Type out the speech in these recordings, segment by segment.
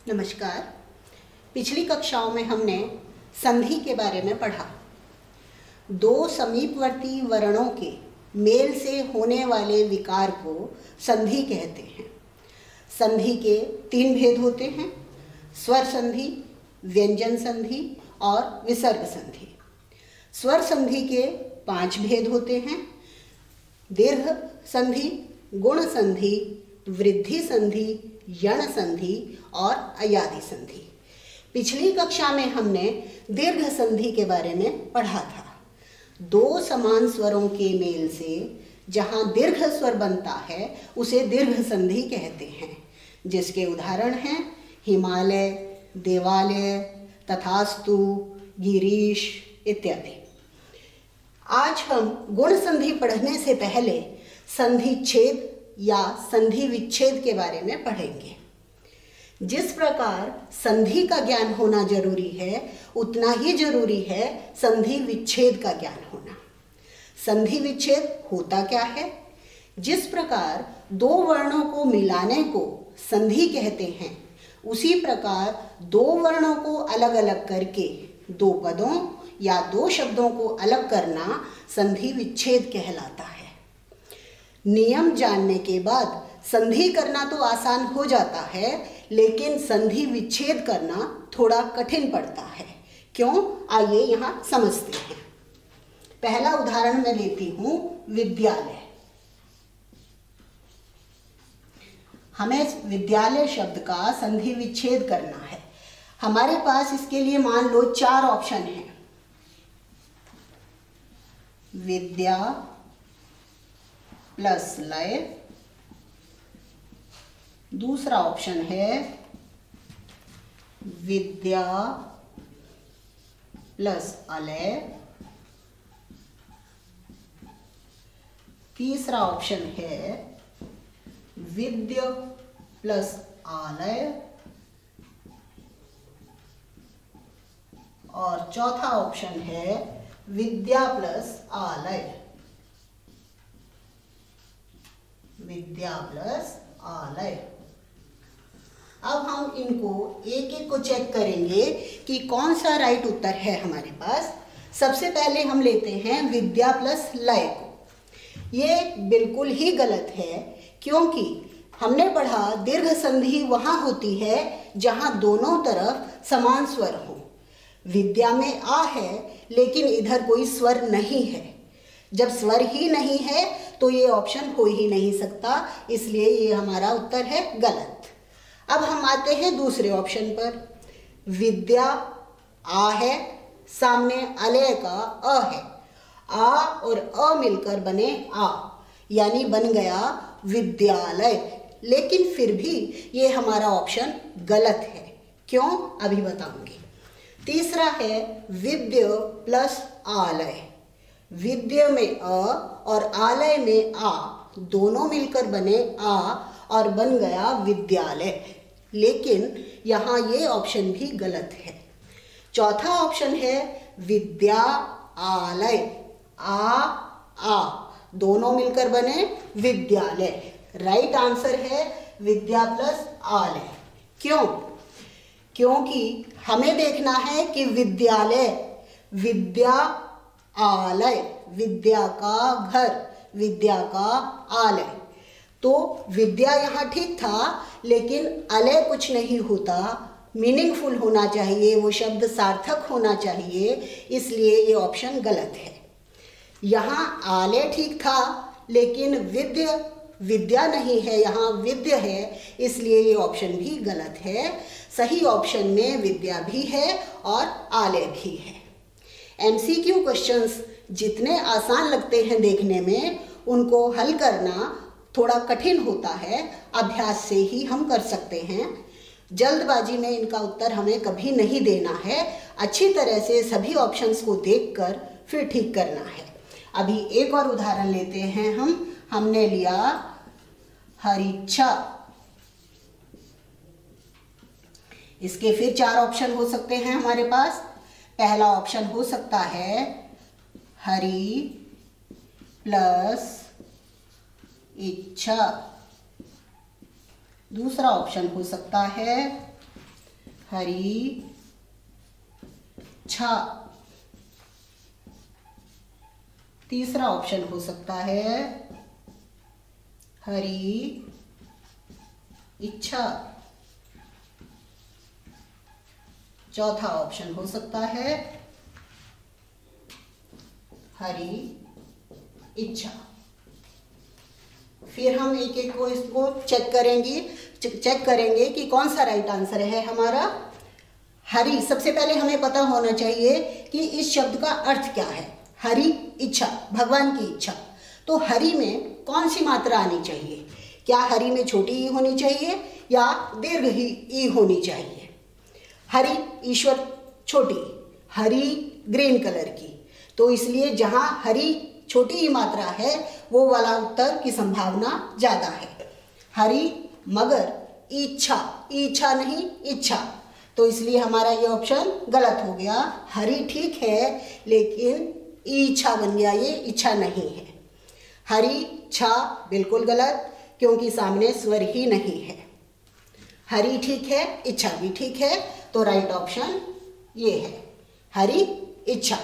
नमस्कार। पिछली कक्षाओं में हमने संधि के बारे में पढ़ा। दो समीपवर्ती वर्णों के मेल से होने वाले विकार को संधि कहते हैं। संधि के 3 भेद होते हैं: स्वर संधि, व्यंजन संधि और विसर्ग संधि। स्वर संधि के 5 भेद होते हैं: दीर्घ संधि, गुण संधि, वृद्धि संधि, यण संधि और अयादि संधि। पिछली कक्षा में हमने दीर्घ संधि के बारे में पढ़ा था। दो समान स्वरों के मेल से जहाँ दीर्घ स्वर बनता है उसे दीर्घ संधि कहते हैं, जिसके उदाहरण हैं हिमालय, देवालय, तथास्तु, गिरीश इत्यादि। आज हम गुण संधि पढ़ने से पहले संधि छेद या संधि विच्छेद के बारे में पढ़ेंगे। जिस प्रकार संधि का ज्ञान होना जरूरी है, उतना ही जरूरी है संधि विच्छेद का ज्ञान होना। संधि विच्छेद होता क्या है? जिस प्रकार दो वर्णों को मिलाने को संधि कहते हैं, उसी प्रकार दो वर्णों को अलग अलग करके दो पदों या दो शब्दों को अलग करना संधि विच्छेद कहलाता है। नियम जानने के बाद संधि करना तो आसान हो जाता है, लेकिन संधि विच्छेद करना थोड़ा कठिन पड़ता है। क्यों? आइए यहाँ समझते हैं। पहला उदाहरण मैं लेती हूँ विद्यालय। हमें विद्यालय शब्द का संधि विच्छेद करना है। हमारे पास इसके लिए मान लो 4 ऑप्शन हैं: विद्या प्लस लय, दूसरा ऑप्शन है विद्या प्लस अलय, तीसरा ऑप्शन है विद्य प्लस आलय और चौथा ऑप्शन है विद्या प्लस आलय। विद्या प्लस आलय। अब हम इनको एक एक को चेक करेंगे कि कौन सा राइट उत्तर है हमारे पास। सबसे पहले हम लेते हैं विद्या प्लस लय को। ये बिल्कुल ही गलत है, क्योंकि हमने पढ़ा दीर्घ संधि वहाँ होती है जहाँ दोनों तरफ समान स्वर हो। विद्या में आ है, लेकिन इधर कोई स्वर नहीं है। जब स्वर ही नहीं है तो ये ऑप्शन हो ही नहीं सकता, इसलिए ये हमारा उत्तर है गलत। अब हम आते हैं दूसरे ऑप्शन पर। विद्या आ है, सामने अलय का अ है। आ और अ मिलकर बने आ, यानी बन गया विद्यालय। लेकिन फिर भी ये हमारा ऑप्शन गलत है। क्यों? अभी बताऊंगी। तीसरा है विद्य प्लस आलय। विद्य में अ और आलय में आ, दोनों मिलकर बने आ और बन गया विद्यालय। लेकिन यहाँ ये ऑप्शन भी गलत है। चौथा ऑप्शन है विद्या आलय। आ दोनों मिलकर बने विद्यालय। राइट आंसर है विद्या प्लस आलय। क्यों? क्योंकि हमें देखना है कि विद्यालय, विद्या आलय, विद्या का घर, विद्या का आलय। तो विद्या यहाँ ठीक था, लेकिन अलय कुछ नहीं होता। मीनिंगफुल होना चाहिए, वो शब्द सार्थक होना चाहिए, इसलिए ये ऑप्शन गलत है। यहाँ आलय ठीक था, लेकिन विद्या नहीं है, यहाँ विद्य है, इसलिए ये ऑप्शन भी गलत है। सही ऑप्शन में विद्या भी है और आलय भी है। MCQ क्वेश्चंस जितने आसान लगते हैं देखने में, उनको हल करना थोड़ा कठिन होता है। अभ्यास से ही हम कर सकते हैं। जल्दबाजी में इनका उत्तर हमें कभी नहीं देना है। अच्छी तरह से सभी ऑप्शंस को देखकर फिर ठीक करना है। अभी एक और उदाहरण लेते हैं हमने लिया हरिच्छा। इसके फिर 4 ऑप्शन हो सकते हैं हमारे पास। पहला ऑप्शन हो सकता है हरि प्लस इच्छा। दूसरा ऑप्शन हो सकता है हरी छा। तीसरा ऑप्शन हो सकता है हरी इच्छा। चौथा ऑप्शन हो सकता है हरी इच्छा। फिर हम एक एक को इसको चेक करेंगे कि कौन सा राइट आंसर है हमारा। हरी, सबसे पहले हमें पता होना चाहिए कि इस शब्द का अर्थ क्या है। हरि इच्छा, भगवान की इच्छा। तो हरि में कौन सी मात्रा आनी चाहिए? क्या हरि में छोटी ई होनी चाहिए या दीर्घ ही ई होनी चाहिए? हरि ईश्वर छोटी, हरि ग्रीन कलर की, तो इसलिए जहाँ हरि छोटी ई मात्रा है वो वाला उत्तर की संभावना ज़्यादा है। हरि मगर इच्छा नहीं इच्छा, तो इसलिए हमारा ये ऑप्शन गलत हो गया। हरि ठीक है लेकिन इच्छा बन गया, ये इच्छा नहीं है। हरि छा बिल्कुल गलत, क्योंकि सामने स्वर ही नहीं है। हरि ठीक है, इच्छा भी ठीक है, तो राइट ऑप्शन ये है हरि इच्छा।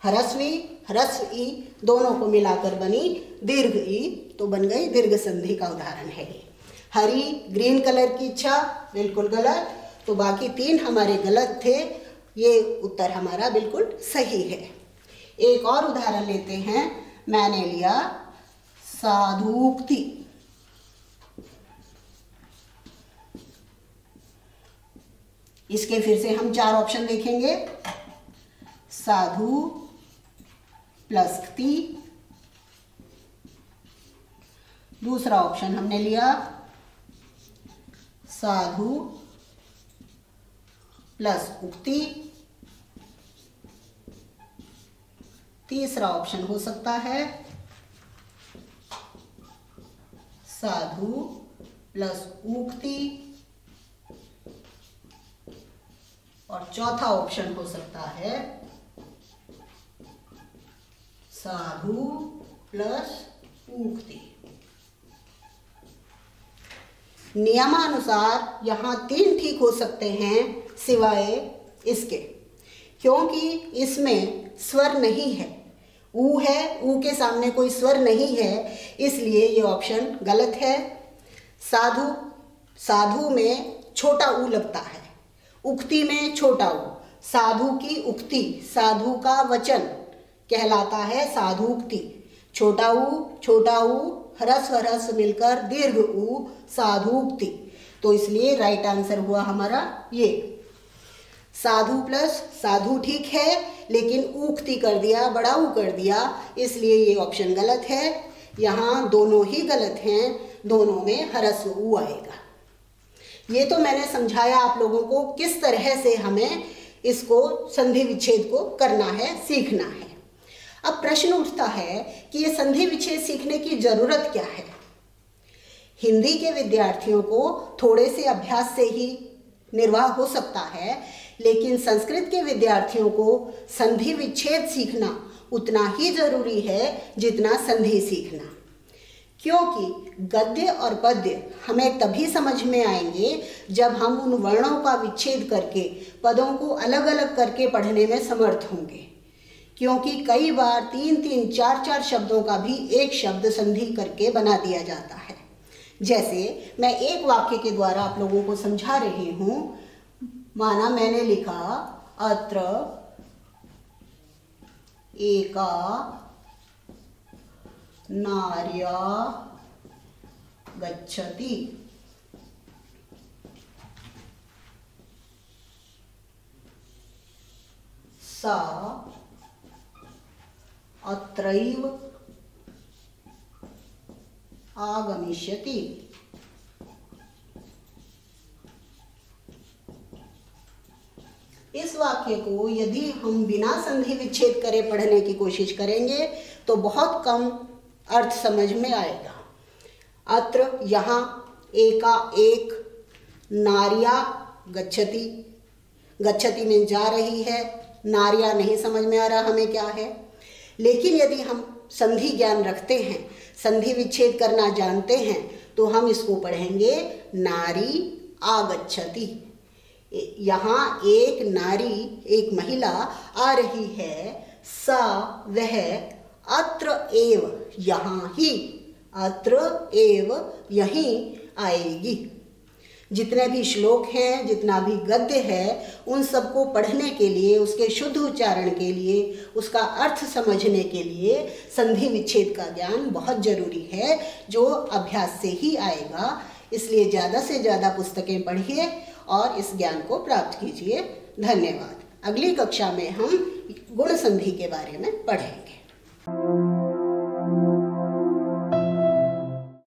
ह्रस्वी ह्रस्व ई दोनों को मिलाकर बनी दीर्घ ई, तो बन गई दीर्घ संधि का उदाहरण है ये। हरी ग्रीन कलर की इच्छा बिल्कुल गलत, तो बाकी तीन हमारे गलत थे, ये उत्तर हमारा बिल्कुल सही है। एक और उदाहरण लेते हैं। मैंने लिया साधुक्ति। इसके फिर से हम चार ऑप्शन देखेंगे। साधु प्लस क्ति। दूसरा ऑप्शन हमने लिया साधु प्लस उक्ति। तीसरा ऑप्शन हो सकता है साधु प्लस उक्ति। और चौथा ऑप्शन हो सकता है साधु प्लस उक्ति। नियमानुसार यहाँ तीन ठीक हो सकते हैं सिवाय इसके, क्योंकि इसमें स्वर नहीं है। ऊ है, ऊ के सामने कोई स्वर नहीं है, इसलिए ये ऑप्शन गलत है। साधु में छोटा ऊ लगता है, उक्ति में छोटा ऊ। साधु की उक्ति, साधु का वचन कहलाता है साधुक्ति। छोटा ऊ ह्रस्व मिलकर दीर्घ ऊ साधुक्ति, तो इसलिए राइट आंसर हुआ हमारा ये। साधु प्लस साधु ठीक है, लेकिन उक्ति कर दिया, बड़ा ऊ कर दिया, इसलिए ये ऑप्शन गलत है। यहाँ दोनों ही गलत हैं, दोनों में ह्रस्व ऊ आएगा। ये तो मैंने समझाया आप लोगों को किस तरह से हमें इसको संधि विच्छेद को करना है, सीखना है। अब प्रश्न उठता है कि ये संधि विच्छेद सीखने की जरूरत क्या है? हिंदी के विद्यार्थियों को थोड़े से अभ्यास से ही निर्वाह हो सकता है, लेकिन संस्कृत के विद्यार्थियों को संधि विच्छेद सीखना उतना ही जरूरी है जितना संधि सीखना, क्योंकि गद्य और पद्य हमें तभी समझ में आएंगे जब हम उन वर्णों का विच्छेद करके पदों को अलग अलग करके पढ़ने में समर्थ होंगे। क्योंकि कई बार 3-3, 4-4 शब्दों का भी एक शब्द संधि करके बना दिया जाता है। जैसे मैं एक वाक्य के द्वारा आप लोगों को समझा रही हूँ। माना मैंने लिखा अत्र एका नार्या गच्छति। सा अत्रैव आगमिष्यति। इस वाक्य को यदि हम बिना संधि विच्छेद करे पढ़ने की कोशिश करेंगे तो बहुत कम अर्थ समझ में आएगा। अत्र यहाँ एका एक, नार्या गच्छति, गच्छति में जा रही है, नार्या नहीं समझ में आ रहा हमें क्या है। लेकिन यदि हम संधि ज्ञान रखते हैं, संधि विच्छेद करना जानते हैं, तो हम इसको पढ़ेंगे नारी आगच्छति। यहाँ एक नारी, एक महिला आ रही है, सा वह, अत्र एव यहाँ ही, अत्र एव यहीं आएगी। जितने भी श्लोक हैं, जितना भी गद्य है, उन सबको पढ़ने के लिए, उसके शुद्ध उच्चारण के लिए, उसका अर्थ समझने के लिए संधि विच्छेद का ज्ञान बहुत जरूरी है, जो अभ्यास से ही आएगा। इसलिए ज़्यादा से ज़्यादा पुस्तकें पढ़िए और इस ज्ञान को प्राप्त कीजिए। धन्यवाद। अगली कक्षा में हम गुण संधि के बारे में पढ़ेंगे।